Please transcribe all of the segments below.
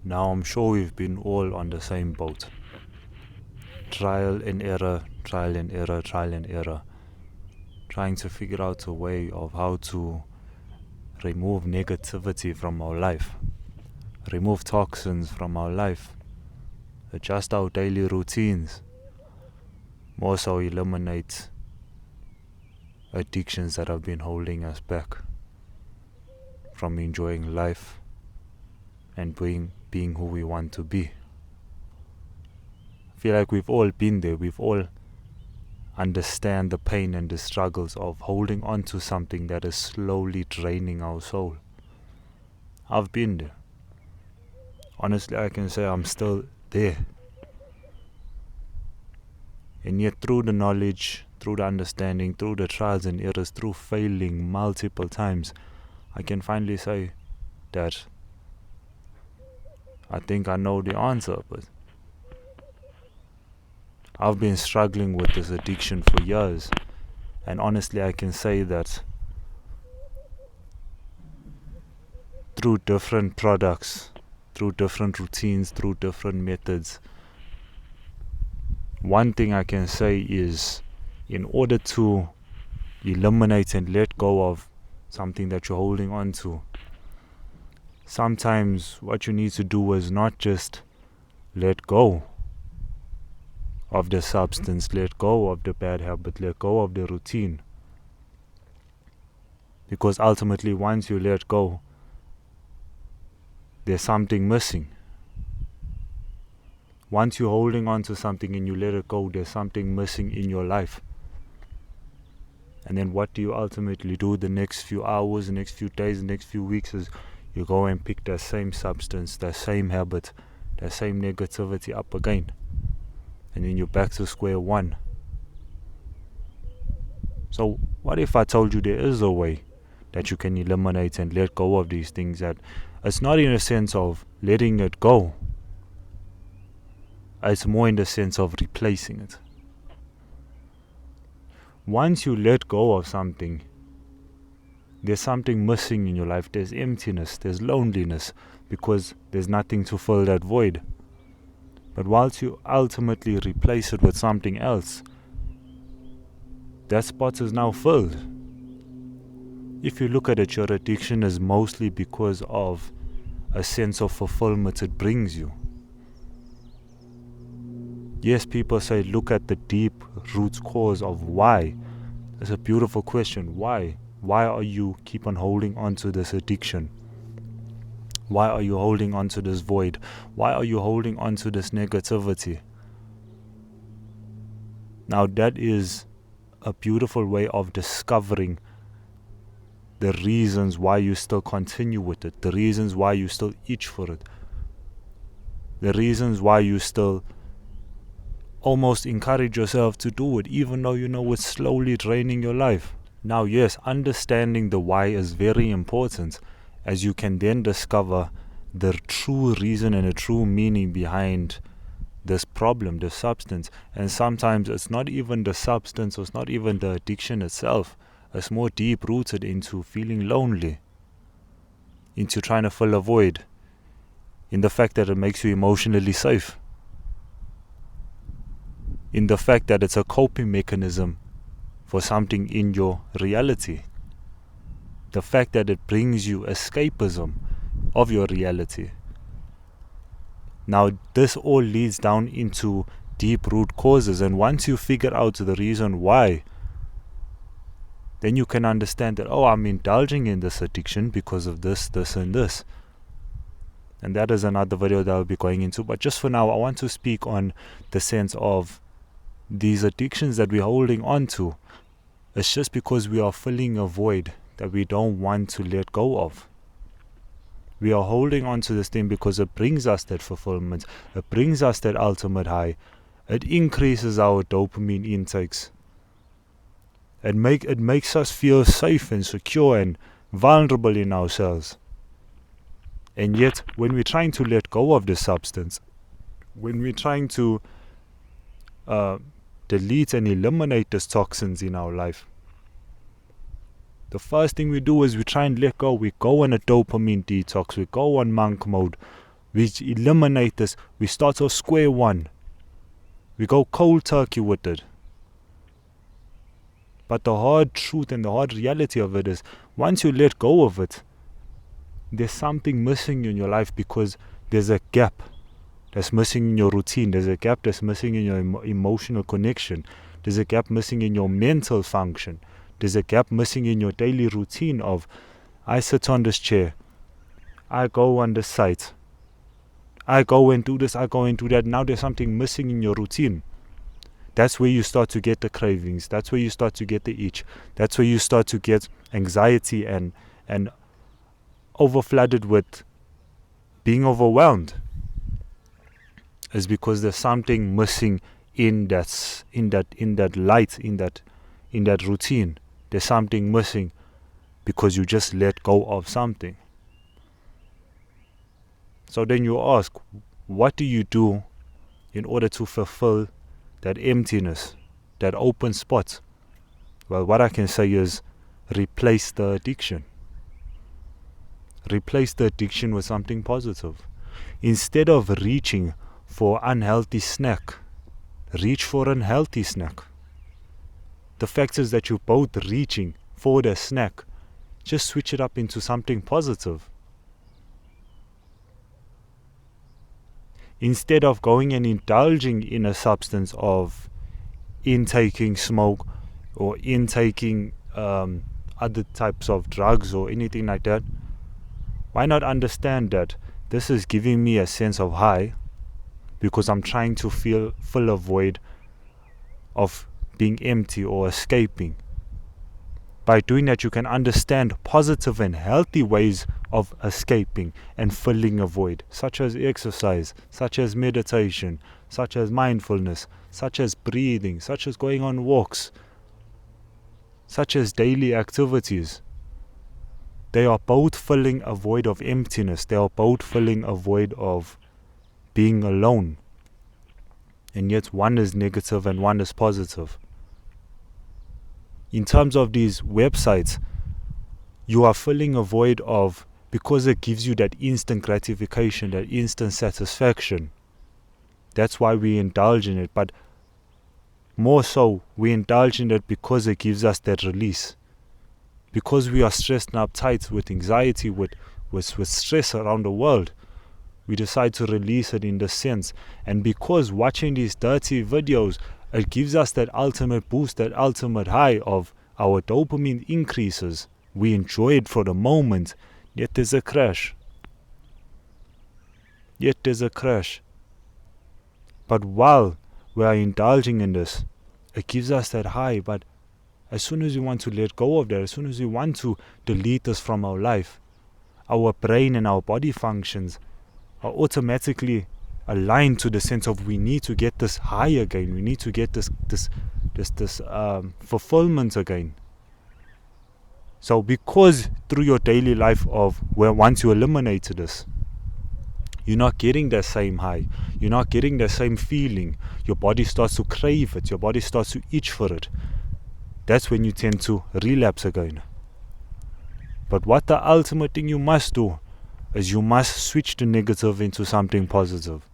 Now I'm sure we've been all on the same boat. Trial and error, trial and error, trial and error. Trying to figure out a way of how to remove negativity from our life. Remove toxins from our life. Adjust our daily routines. More so eliminate addictions that have been holding us back from enjoying life and being who we want to be. I feel like we've all been there. We've all understand the pain and the struggles of holding on to something that is slowly draining our soul. I've been there. Honestly, I can say I'm still there. And yet through the knowledge, through the understanding, through the trials and errors, through failing multiple times, I can finally say that I think I know the answer, but I've been struggling with this addiction for years, and honestly I can say that through different products, through different routines, through different methods, one thing I can say is, in order to eliminate and let go of something that you're holding on to, sometimes what you need to do is not just let go of the substance, let go of the bad habit, let go of the routine. Because ultimately, once you let go, there's something missing. Once you're holding on to something and you let it go, there's something missing in your life. And then what do you ultimately do the next few hours, the next few days, the next few weeks is you go and pick that same substance, that same habit, that same negativity up again. And then you're back to square one. So what if I told you there is a way that you can eliminate and let go of these things, that it's not in a sense of letting it go, it's more in the sense of replacing it. Once you let go of something, there's something missing in your life. There's emptiness, there's loneliness, because there's nothing to fill that void. But once you ultimately replace it with something else, that spot is now filled. If you look at it, your addiction is mostly because of a sense of fulfillment it brings you. Yes, people say look at the deep root cause of why. It's a beautiful question. Why? Why are you keep on holding on to this addiction? Why are you holding on to this void? Why are you holding on to this negativity? Now that is a beautiful way of discovering the reasons why you still continue with it, the reasons why you still itch for it, the reasons why you still almost encourage yourself to do it, even though you know it's slowly draining your life. Now, yes, understanding the why is very important, as you can then discover the true reason and the true meaning behind this problem, the substance. And sometimes it's not even the substance, or it's not even the addiction itself. It's more deep rooted into feeling lonely, into trying to fill a void, in the fact that it makes you emotionally safe, in the fact that it's a coping mechanism for something in your reality, the fact that it brings you escapism of your reality. Now this all leads down into deep root causes, and once you figure out the reason why, then you can understand that, oh, I'm indulging in this addiction because of this, this and this. And that is another video that I'll be going into. But just for now, I want to speak on the sense of these addictions that we're holding on to. It's just because we are filling a void that we don't want to let go of. We are holding on to this thing because it brings us that fulfillment. It brings us that ultimate high. It increases our dopamine intakes. It makes us feel safe and secure and vulnerable in ourselves. And yet, when we're trying to let go of the substance, when we're trying to delete and eliminate these toxins in our life, the first thing we do is we try and let go. We go on a dopamine detox. We go on monk mode. We eliminate this. We start off square one. We go cold turkey with it. But the hard truth and the hard reality of it is, once you let go of it, there's something missing in your life, because there's a gap that's missing in your routine. There's a gap that's missing in your emotional connection. There's a gap missing in your mental function. There's a gap missing in your daily routine of, I sit on this chair, I go on this site, I go and do this, I go and do that. Now there's something missing in your routine. That's where you start to get the cravings. That's where you start to get the itch. That's where you start to get anxiety and overflooded with being overwhelmed. Is because there's something missing in that light, in that routine. There's something missing because you just let go of something. So then you ask, what do you do in order to fulfill that emptiness, that open spot? Well, what I can say is, replace the addiction. Replace the addiction with something positive. Instead of reaching for unhealthy snack, reach for an healthy snack. The fact is that you're both reaching for the snack. Just switch it up into something positive. Instead of going and indulging in a substance of intaking smoke or intaking other types of drugs or anything like that, why not understand that this is giving me a sense of high, because I'm trying to fill a void of being empty or escaping. By doing that, you can understand positive and healthy ways of escaping and filling a void, such as exercise, such as meditation, such as mindfulness, such as breathing, such as going on walks, such as daily activities. They are both filling a void of emptiness. They are both filling a void of being alone. And yet one is negative and one is positive. In terms of these websites, you are filling a void of, because it gives you that instant gratification, that instant satisfaction. That's why we indulge in it. But more so, we indulge in it because it gives us that release. Because we are stressed and uptight with anxiety, with stress around the world, we decide to release it in this sense. And because watching these dirty videos, it gives us that ultimate boost, that ultimate high of our dopamine increases. We enjoy it for the moment, yet there's a crash. But while we are indulging in this, it gives us that high. But as soon as we want to let go of that, as soon as we want to delete this from our life, our brain and our body functions are automatically aligned to the sense of, we need to get this high again. We need to get this fulfillment again. So because through your daily life of where once you eliminate this, you're not getting that same high. You're not getting the same feeling. Your body starts to crave it. Your body starts to itch for it. That's when you tend to relapse again. But what the ultimate thing you must do is you must switch the negative into something positive.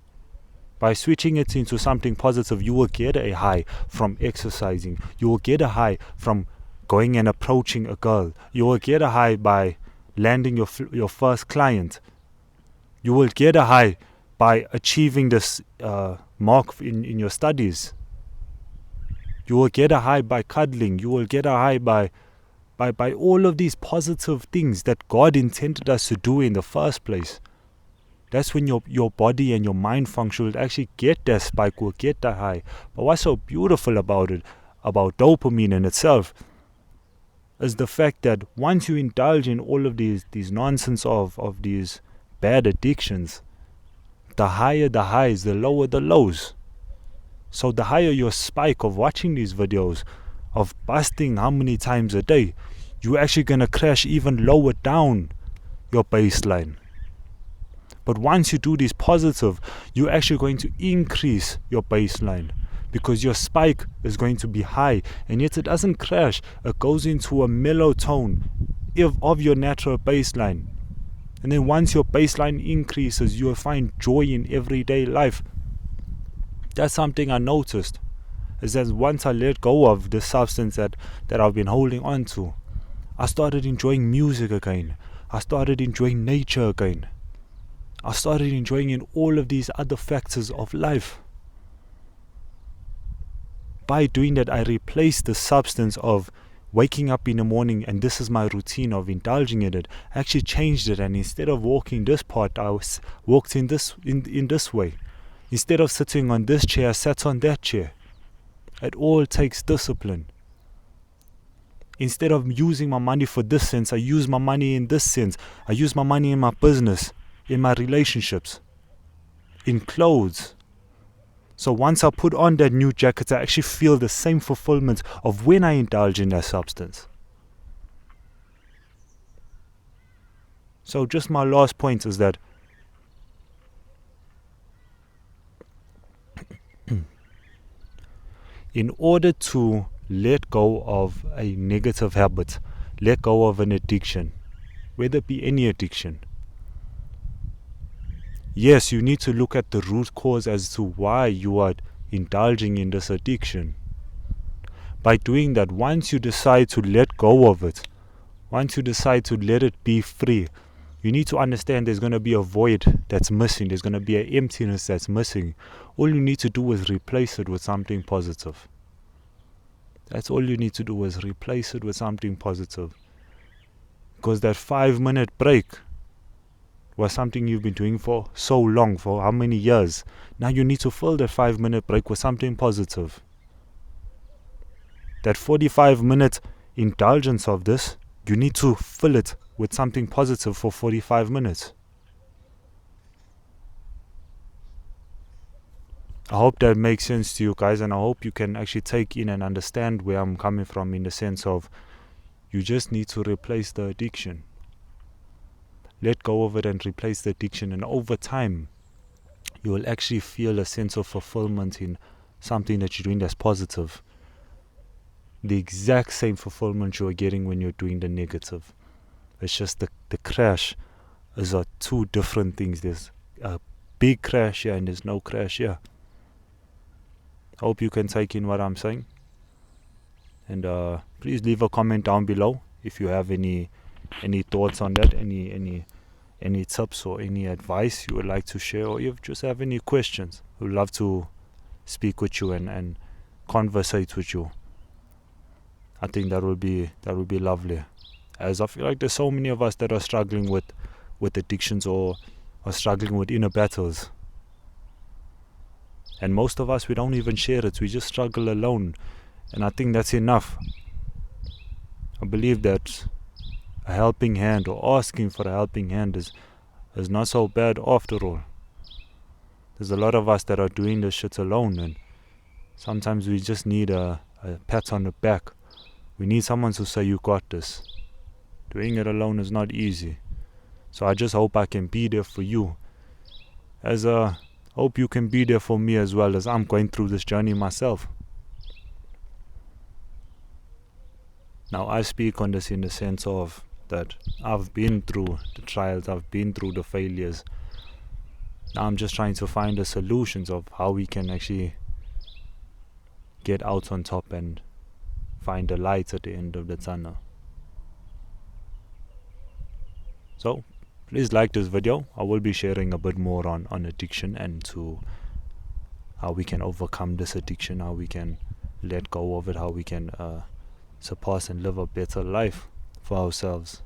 By switching it into something positive, you will get a high from exercising. You will get a high from going and approaching a girl. You will get a high by landing your first client. You will get a high by achieving this mark in your studies. You will get a high by cuddling. You will get a high by all of these positive things that God intended us to do in the first place. That's when your body and your mind function will actually get that spike, will get that high. But what's so beautiful about it, about dopamine in itself, is the fact that once you indulge in all of these nonsense of these bad addictions, the higher the highs, the lower the lows. So the higher your spike of watching these videos, of busting how many times a day, you're actually going to crash even lower down your baseline. But once you do this positive, you're actually going to increase your baseline, because your spike is going to be high, and yet it doesn't crash. It goes into a mellow tone of your natural baseline. And then once your baseline increases, you'll find joy in everyday life. That's something I noticed, is that once I let go of the substance that I've been holding on to, I started enjoying music again. I started enjoying nature again. I started enjoying in all of these other factors of life. By doing that, I replaced the substance of waking up in the morning and this is my routine of indulging in it. I actually changed it, and instead of walking this part, I walked in this way. Instead of sitting on this chair, I sat on that chair. It all takes discipline. Instead of using my money for this sense, I use my money in this sense. I use my money in my business, in my relationships, in clothes. So once I put on that new jacket, I actually feel the same fulfillment of when I indulge in that substance. So just my last point is that in order to let go of a negative habit, let go of an addiction, whether it be any addiction, yes, you need to look at the root cause as to why you are indulging in this addiction. By doing that, once you decide to let go of it, once you decide to let it be free, you need to understand there's going to be a void that's missing. There's going to be an emptiness that's missing. All you need to do is replace it with something positive. That's all you need to do is replace it with something positive. Because that 5-minute break was something you've been doing for so long, for how many years? Now you need to fill that 5-minute break with something positive. That 45-minute indulgence of this, you need to fill it with something positive for 45 minutes. I hope that makes sense to you guys, and I hope you can actually take in and understand where I'm coming from, in the sense of you just need to replace the addiction. Let go of it and replace the addiction, and over time you will actually feel a sense of fulfillment in something that you're doing that's positive. The exact same fulfillment you're getting when you're doing the negative. It's just the crash is two different things. There's a big crash here and there's no crash here. I hope you can take in what I'm saying. And please leave a comment down below if you have any thoughts on that, any tips or any advice you would like to share, or you just have any questions. We'd love to speak with you and conversate with you. I think that would be lovely, as I feel like there's so many of us that are struggling with addictions or are struggling with inner battles. And most of us, we don't even share it. We just struggle alone. And I think that's enough. I believe that a helping hand, or asking for a helping hand, is not so bad after all. There's a lot of us that are doing this shit alone, and sometimes we just need a pat on the back. We need someone to say, you got this. Doing it alone is not easy. So I just hope I can be there for you, as hope you can be there for me as well, as I'm going through this journey myself. Now I speak on this in the sense of that I've been through the trials, I've been through the failures. Now I'm just trying to find the solutions of how we can actually get out on top and find the light at the end of the tunnel. So please like this video. I will be sharing a bit more on addiction and to how we can overcome this addiction, how we can let go of it, how we can surpass and live a better life for ourselves.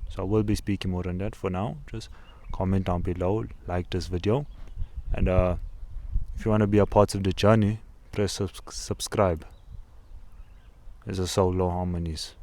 So I will be speaking more on that. For now, just comment down below, like this video, and if you want to be a part of the journey, press subscribe. It's a Solo Harmonies.